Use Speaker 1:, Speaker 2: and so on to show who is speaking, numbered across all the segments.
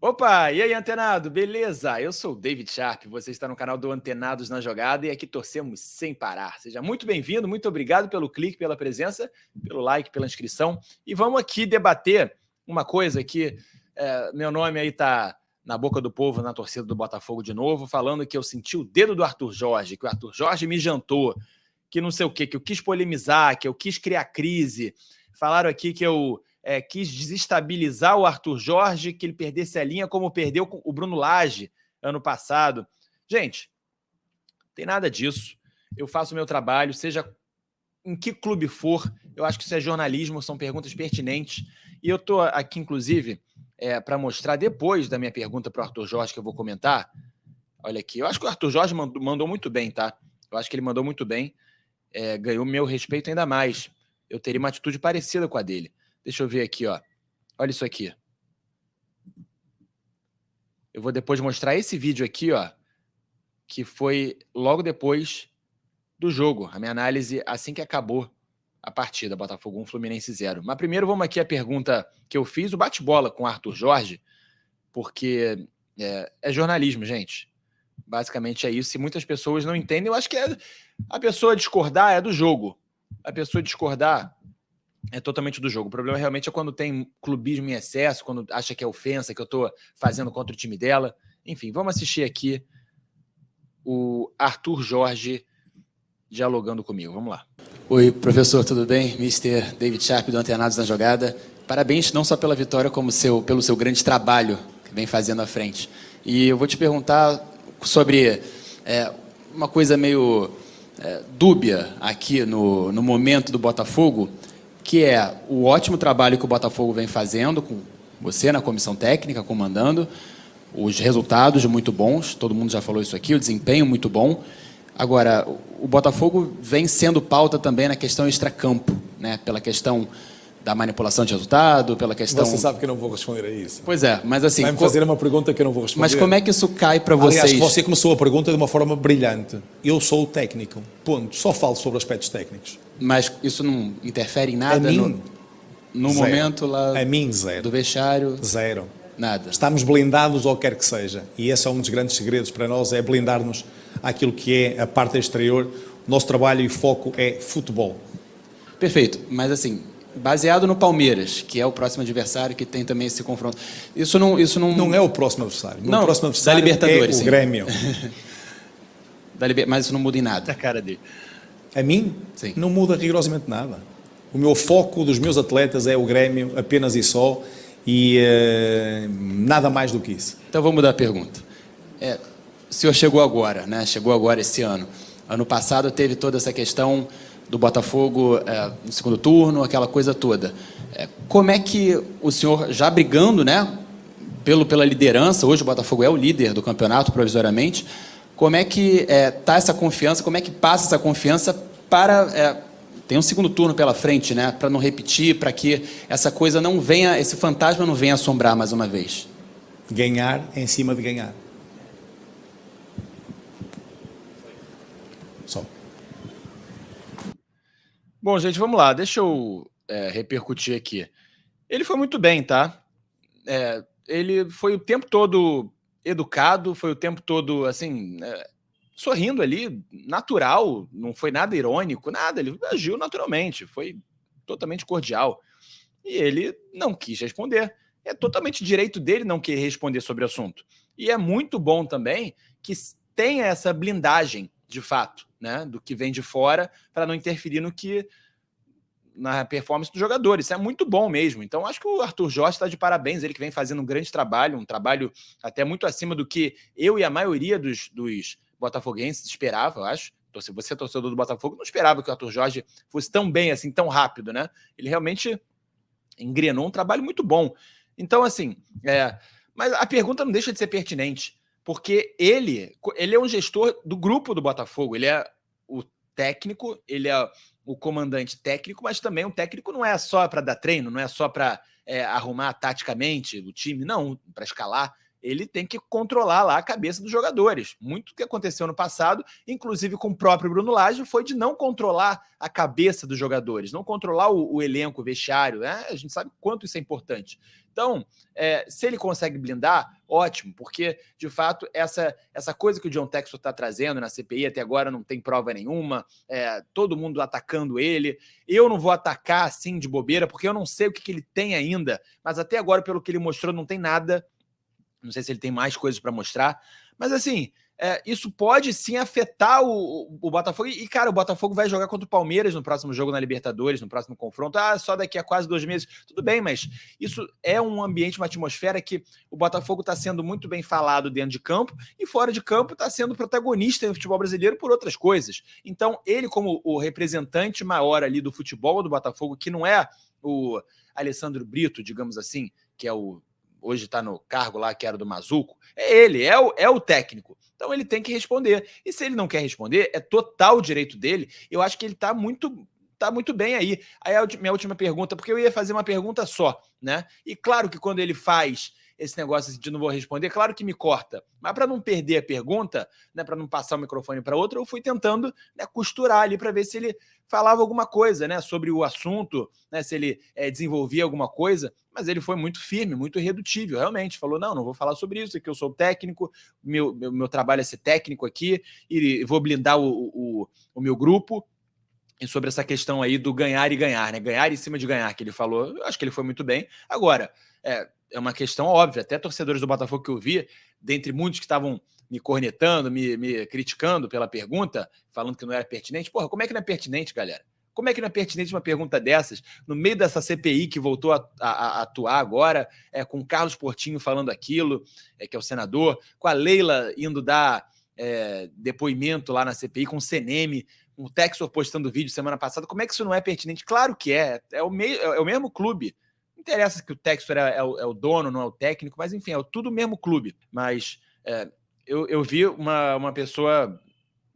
Speaker 1: Opa, e aí, antenado? Beleza? Eu sou o David Sharp, você está no canal do Antenados na Jogada e aqui torcemos sem parar. Seja muito bem-vindo, muito obrigado pelo clique, pela presença, pelo like, pela inscrição. E vamos aqui debater uma coisa que meu nome aí tá na boca do povo, na torcida do Botafogo de novo, falando que eu senti o dedo do Arthur Jorge, que o Arthur Jorge me jantou, que não sei o quê, que eu quis polemizar, que eu quis criar crise. Falaram aqui que eu quis desestabilizar o Arthur Jorge, que ele perdesse a linha como perdeu o Bruno Lage ano passado. Gente, não tem nada disso. Eu faço o meu trabalho, seja em que clube for, eu acho que isso é jornalismo, são perguntas pertinentes. E eu estou aqui, inclusive, para mostrar depois da minha pergunta para o Arthur Jorge, que eu vou comentar. Olha aqui, eu acho que o Arthur Jorge mandou muito bem, tá? Eu acho que ele mandou muito bem, ganhou meu respeito ainda mais. Eu teria uma atitude parecida com a dele. Deixa eu ver aqui, ó. Olha isso aqui. Eu vou depois mostrar esse vídeo aqui, ó, que foi logo depois do jogo. A minha análise assim que acabou a partida, Botafogo 1, Fluminense 0. Mas primeiro vamos aqui à pergunta que eu fiz, o bate-bola com o Arthur Jorge, porque é jornalismo, gente. Basicamente é isso. E muitas pessoas não entendem. Eu acho que a pessoa discordar é do jogo. A pessoa discordar é totalmente do jogo. O problema realmente é quando tem clubismo em excesso, quando acha que é ofensa, que eu tô fazendo contra o time dela. Enfim, vamos assistir aqui o Arthur Jorge dialogando comigo. Vamos lá. Oi, professor, tudo bem? Mr. David Sharp do Antenados na Jogada. Parabéns não só pela vitória, como pelo seu grande trabalho que vem fazendo à frente. E eu vou te perguntar sobre uma coisa meio dúbia aqui no momento do Botafogo, que é o ótimo trabalho que o Botafogo vem fazendo, com você na comissão técnica, comandando, os resultados muito bons, todo mundo já falou isso aqui, o desempenho muito bom. Agora, o Botafogo vem sendo pauta também na questão extracampo, né? Pela questão da manipulação de resultado, pela questão...
Speaker 2: Você sabe que eu não vou responder a isso.
Speaker 1: Pois é, mas assim...
Speaker 2: Vai-me fazer uma pergunta que eu não vou responder.
Speaker 1: Mas como é que isso cai para vocês?
Speaker 2: Aliás, você começou a pergunta de uma forma brilhante. Eu sou o técnico, ponto. Só falo sobre aspectos técnicos.
Speaker 1: Mas isso não interfere em nada no momento lá
Speaker 2: a mim, zero.
Speaker 1: Do vestiário?
Speaker 2: Zero.
Speaker 1: Nada.
Speaker 2: Estamos blindados ao que quer que seja. E esse é um dos grandes segredos para nós, é blindar-nos àquilo que é a parte exterior. O nosso trabalho e foco é futebol.
Speaker 1: Perfeito. Mas assim, baseado no Palmeiras, que é o próximo adversário, que tem também esse confronto. Isso não...
Speaker 2: Não é o próximo adversário.
Speaker 1: Não,
Speaker 2: o próximo adversário
Speaker 1: da Libertadores,
Speaker 2: é o Grêmio.
Speaker 1: Mas isso não muda em nada. A cara dele.
Speaker 2: A mim, sim, não muda rigorosamente nada. O meu foco dos meus atletas é o Grêmio, apenas e só, e nada mais do que isso.
Speaker 1: Então vamos mudar a pergunta. O senhor chegou agora, né? Chegou agora esse ano. Ano passado teve toda essa questão do Botafogo no segundo turno, aquela coisa toda. Como é que o senhor, já brigando, né, pela liderança, hoje o Botafogo é o líder do campeonato provisoriamente, como é que está essa confiança, como é que passa essa confiança para... tem um segundo turno pela frente, né, para não repetir, para que essa coisa não venha, esse fantasma não venha assombrar mais uma vez?
Speaker 2: Ganhar em cima de ganhar. Só.
Speaker 1: Bom, gente, vamos lá. Deixa eu repercutir aqui. Ele foi muito bem, tá? Ele foi o tempo todo educado, foi o tempo todo, assim, sorrindo ali, natural, não foi nada irônico, nada, ele agiu naturalmente, foi totalmente cordial. E ele não quis responder. É totalmente direito dele não querer responder sobre o assunto. E é muito bom também que tenha essa blindagem, de fato, né, do que vem de fora, para não interferir na performance dos jogadores. Isso é muito bom mesmo. Então, acho que o Arthur Jorge está de parabéns. Ele que vem fazendo um grande trabalho, um trabalho até muito acima do que eu e a maioria dos botafoguenses esperava, eu acho. Se você é torcedor do Botafogo, não esperava que o Arthur Jorge fosse tão bem, assim, tão rápido, né? Ele realmente engrenou um trabalho muito bom. Então, assim, mas a pergunta não deixa de ser pertinente, porque ele é um gestor do grupo do Botafogo, ele é o técnico, ele é o comandante técnico, mas também o técnico não é só para dar treino, não é só para arrumar taticamente o time, não, para escalar. Ele tem que controlar lá a cabeça dos jogadores. Muito que aconteceu no passado, inclusive com o próprio Bruno Lage, foi de não controlar a cabeça dos jogadores, não controlar o elenco, o vestiário, né? A gente sabe quanto isso é importante. Então, se ele consegue blindar, ótimo, porque, de fato, essa coisa que o John Textor está trazendo na CPI até agora não tem prova nenhuma, todo mundo atacando ele. Eu não vou atacar assim de bobeira, porque eu não sei o que ele tem ainda, mas até agora, pelo que ele mostrou, não tem nada. Não sei se ele tem mais coisas para mostrar, mas assim, isso pode sim afetar o Botafogo. E, cara, o Botafogo vai jogar contra o Palmeiras no próximo jogo na Libertadores, no próximo confronto. Só daqui a quase 2 meses. Tudo bem, mas isso é um ambiente, uma atmosfera que o Botafogo está sendo muito bem falado dentro de campo e fora de campo está sendo protagonista no futebol brasileiro por outras coisas. Então, ele como o representante maior ali do futebol do Botafogo, que não é o Alessandro Brito, digamos assim, que é hoje está no cargo lá que era do Mazuco, ele, é o técnico. Então ele tem que responder. E se ele não quer responder, é total direito dele. Eu acho que ele está muito bem aí. Aí a minha última pergunta, porque eu ia fazer uma pergunta só, né? E claro que quando ele faz esse negócio assim, de não vou responder, claro que me corta. Mas para não perder a pergunta, né, para não passar o microfone para outro, eu fui tentando, né, costurar ali para ver se ele falava alguma coisa, né, sobre o assunto, né, se ele desenvolvia alguma coisa. Mas ele foi muito firme, muito irredutível, realmente. Falou, não vou falar sobre isso, que eu sou técnico, meu trabalho é ser técnico aqui, e vou blindar o meu grupo. E sobre essa questão aí do ganhar e ganhar, né? Ganhar em cima de ganhar, que ele falou, eu acho que ele foi muito bem. Agora, é uma questão óbvia, até torcedores do Botafogo que eu vi, dentre muitos que estavam me cornetando, me criticando pela pergunta, falando que não era pertinente. Porra, como é que não é pertinente, galera? Como é que não é pertinente uma pergunta dessas, no meio dessa CPI que voltou a atuar agora, com o Carlos Portinho falando aquilo, que é o senador, com a Leila indo dar depoimento lá na CPI, com o CNM, o Textor postando vídeo semana passada? Como é que isso não é pertinente? Claro que é o mesmo clube. Não interessa que o Textor é o dono, não é o técnico, mas enfim, é tudo o mesmo clube. Mas eu vi uma pessoa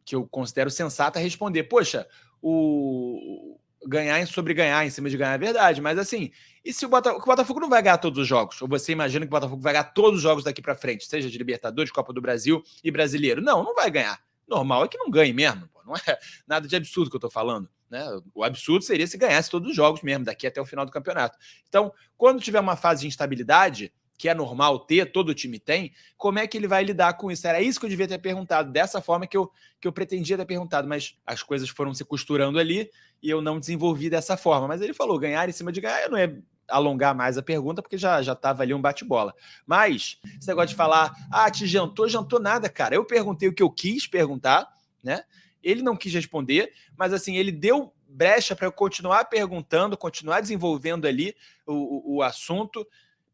Speaker 1: que eu considero sensata responder, poxa, o ganhar sobre ganhar em cima de ganhar é verdade, mas assim, e se o Botafogo não vai ganhar todos os jogos? Ou você imagina que o Botafogo vai ganhar todos os jogos daqui para frente, seja de Libertadores, Copa do Brasil e Brasileiro? Não vai ganhar. Normal é que não ganhe mesmo, pô. Não é nada de absurdo que eu tô falando, né? O absurdo seria se ganhasse todos os jogos mesmo, daqui até o final do campeonato. Então, quando tiver uma fase de instabilidade, que é normal ter, todo time tem, como é que ele vai lidar com isso? Era isso que eu devia ter perguntado, dessa forma que eu pretendia ter perguntado, mas as coisas foram se costurando ali e eu não desenvolvi dessa forma. Mas ele falou, ganhar em cima de ganhar, eu não ia alongar mais a pergunta, porque já estava ali um bate-bola. Mas, esse negócio de falar, te jantou nada, cara. Eu perguntei o que eu quis perguntar, né? Ele não quis responder, mas assim, ele deu brecha para eu continuar perguntando, continuar desenvolvendo ali o assunto.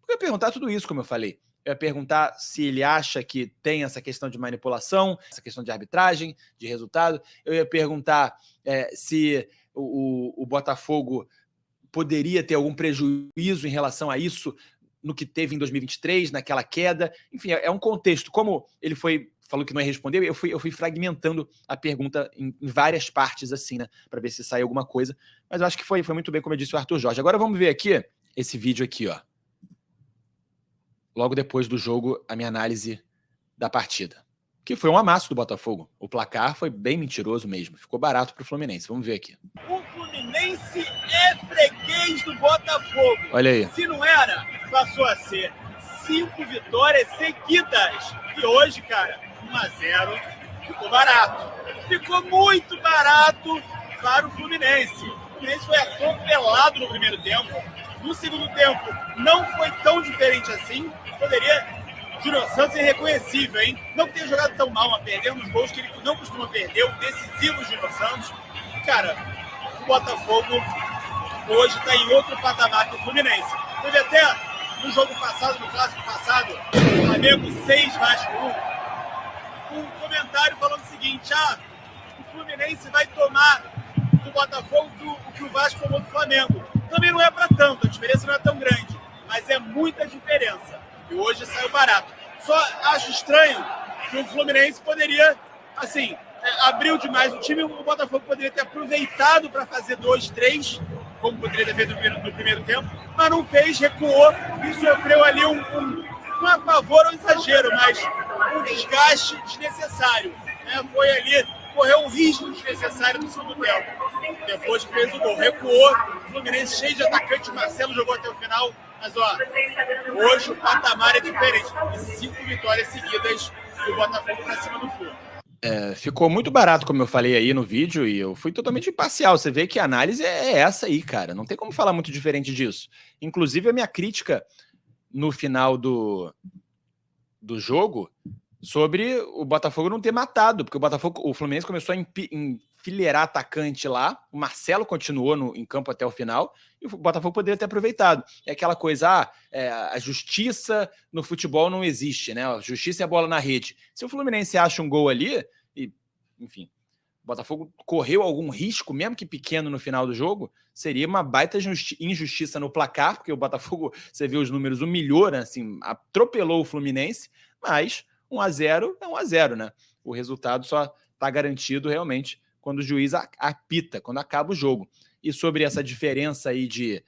Speaker 1: Eu ia perguntar tudo isso, como eu falei. Eu ia perguntar se ele acha que tem essa questão de manipulação, essa questão de arbitragem, de resultado. Eu ia perguntar se o Botafogo poderia ter algum prejuízo em relação a isso no que teve em 2023, naquela queda. Enfim, é um contexto. Como ele falou que não ia responder, eu fui fragmentando a pergunta em várias partes, assim, né? Para ver se sai alguma coisa. Mas eu acho que foi muito bem, como eu disse o Arthur Jorge. Agora vamos ver aqui esse vídeo aqui, ó. Logo depois do jogo, a minha análise da partida. Que foi um amasso do Botafogo. O placar foi bem mentiroso mesmo. Ficou barato pro Fluminense. Vamos ver aqui.
Speaker 3: O Fluminense é freguês do Botafogo.
Speaker 1: Olha aí.
Speaker 3: Se não era, passou a ser. 5 vitórias seguidas. E hoje, cara, 1-0. Ficou barato. Ficou muito barato para o Fluminense. O Fluminense foi atropelado no primeiro tempo. No segundo tempo, não foi tão diferente assim. Poderia... Júnior Santos é irreconhecível, hein? Não tenha jogado tão mal, mas perdeu nos gols que ele não costuma perder. O decisivo Júnior Santos. Cara, o Botafogo hoje está em outro patamar que o Fluminense. Teve até no jogo passado, no clássico passado, Flamengo 6, Vasco 1. Um comentário falando o seguinte: o Fluminense vai tomar do Botafogo o que o Vasco tomou do Flamengo. Também não é para tanto, a diferença não é tão grande, mas é muita diferença. E hoje saiu barato. Só acho estranho que o Fluminense poderia, assim, abriu demais o time, o Botafogo poderia ter aproveitado para fazer 2-3, como poderia ter feito no primeiro tempo, mas não fez, recuou e sofreu ali um apavoro ou exagero, mas um desgaste desnecessário. Né? Foi ali, correu um risco desnecessário no segundo tempo. Depois que fez o gol, recuou, o Fluminense cheio de atacante, o Marcelo jogou até o final, Mas, ó, hoje o patamar é diferente. E 5 vitórias seguidas do Botafogo pra cima do Flu.
Speaker 1: Ficou muito barato, como eu falei aí no vídeo, e eu fui totalmente imparcial. Você vê que a análise é essa aí, cara. Não tem como falar muito diferente disso. Inclusive, a minha crítica no final do jogo sobre o Botafogo não ter matado, porque o Fluminense começou a enfileirar atacante lá, o Marcelo continuou em campo até o final, e o Botafogo poderia ter aproveitado. É aquela coisa, a justiça no futebol não existe, né? A justiça é a bola na rede. Se o Fluminense acha um gol ali, e, enfim, o Botafogo correu algum risco, mesmo que pequeno no final do jogo, seria uma baita injustiça no placar, porque o Botafogo, você viu os números, humilhou, né? Assim, atropelou o Fluminense, mas 1-0 é 1-0, né? O resultado só está garantido realmente quando o juiz apita, quando acaba o jogo. E sobre essa diferença aí de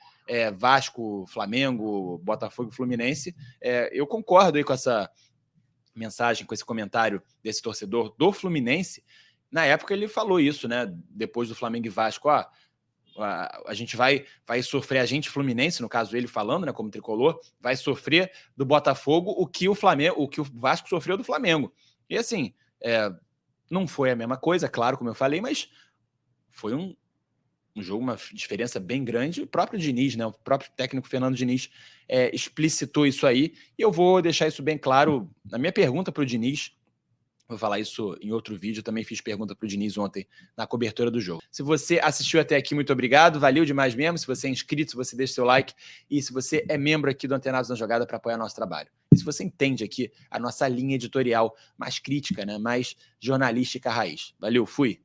Speaker 1: Vasco, Flamengo, Botafogo e Fluminense, eu concordo aí com essa mensagem, com esse comentário desse torcedor do Fluminense. Na época ele falou isso, né? Depois do Flamengo e Vasco, a gente vai sofrer, a gente Fluminense, no caso ele falando, né, como tricolor, vai sofrer do Botafogo o que o Vasco sofreu do Flamengo. E assim, não foi a mesma coisa, claro, como eu falei, mas foi um jogo, uma diferença bem grande. O próprio Diniz, né, o próprio técnico Fernando Diniz explicitou isso aí, e eu vou deixar isso bem claro na minha pergunta para o Diniz. Vou falar isso em outro vídeo, também fiz pergunta para o Diniz ontem na cobertura do jogo. Se você assistiu até aqui, muito obrigado, valeu demais mesmo. Se você é inscrito, se você deixa seu like, e se você é membro aqui do Antenados na Jogada para apoiar nosso trabalho. E se você entende aqui a nossa linha editorial mais crítica, né, mais jornalística raiz. Valeu, fui!